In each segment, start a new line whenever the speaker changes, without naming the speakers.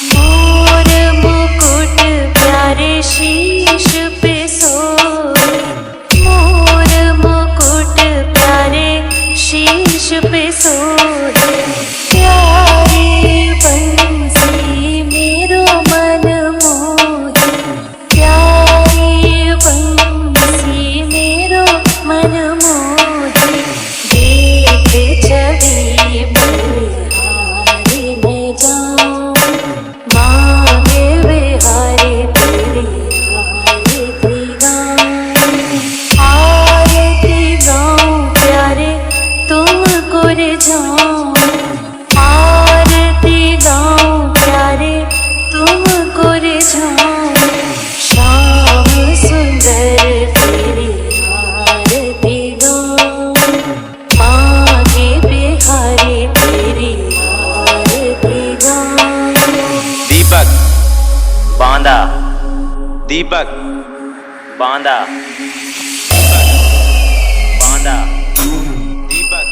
मोर मुकुट प्यारे शीश पे सोए, मोर मुकुट प्यारे शीश पे सोए। प्यारे बंसी मेरो मन मोहे, प्यारे बंसी मेरो मन मोहे। देख छवि बलिहारी में जाऊं, मांगे बिहारी तेरी आरती गाऊं। आरती गाऊं प्यारे तुमको रिझाऊं, आरती गाऊं प्यारे तुमको रिझाऊं। श्याम सुंदर तेरी आरती गाऊं, मांगे बिहारी तेरी आरती गाऊं।
दीपक बांदा, दीपक बांदा, बांदा, दीपक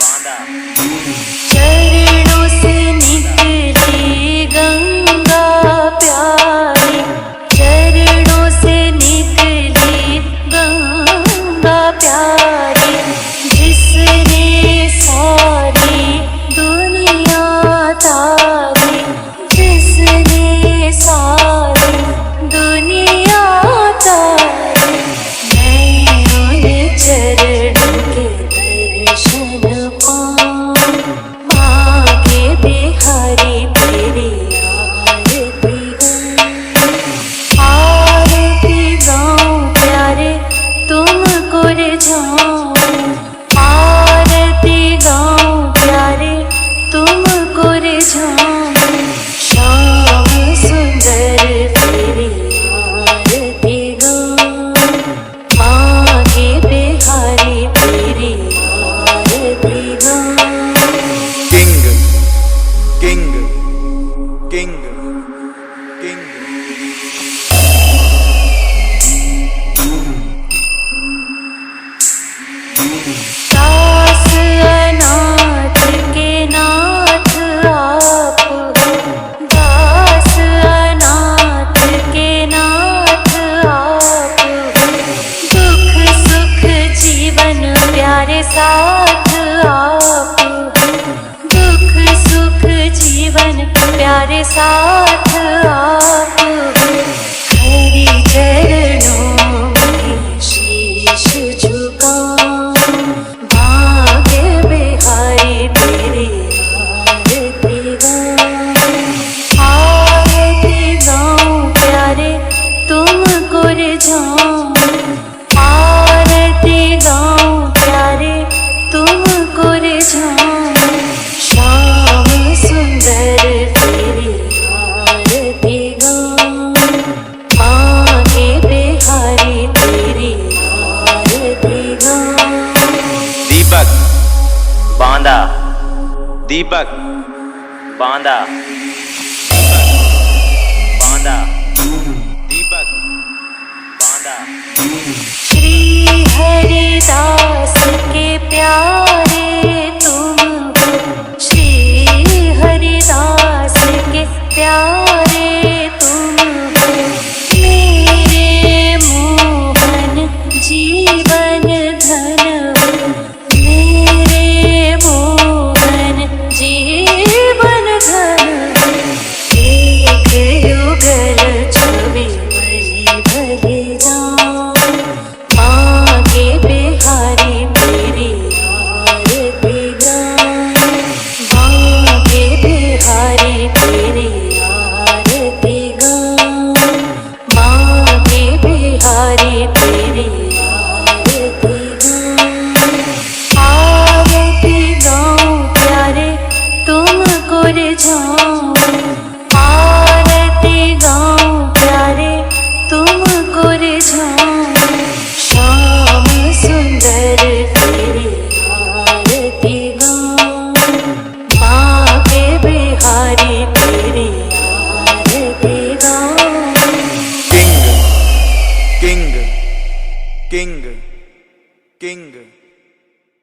बांदा।
चरणों से निकली गंगा प्यारी, चरणों से निकली गंगा प्यारी। जिसने सारी दुनिया तारी, जिसने सारी दुनिया तारी। मैं उन चरणों के दर्शन पाऊं, मांगे बिहारी तेरी आरती गाऊं। आरती गाऊं प्यारे तुमको रिझाऊं, आरती गाऊं प्यारे तुमको रिझाऊं। श्याम सुंदर तेरी आरती गाऊं, मांगे बिहारी तेरी आरती गाऊं।
King king king king.
दास अनाथ के नाथ आप हो, दास अनाथ के नाथ आप हो। दुख सुख जीवन प्यारे साथ आप हो, दुख सुख जीवन प्यारे साथ आप हो। हरि चरणों में शीश झुकाऊं, मांगे बिहारी तेरी आरती गाऊं। आरती गाऊं प्यारे तुमको रिझाऊं, आरती गाऊं प्यारे तुमको रिझाऊं। श्याम सुंदर तेरी आरती गाऊं, मांगे बिहारी तेरी आरती गाऊं।
दीपक बांदा, दीपक बांदा, बांदा, दीपक बांदा।
श्री हरिदास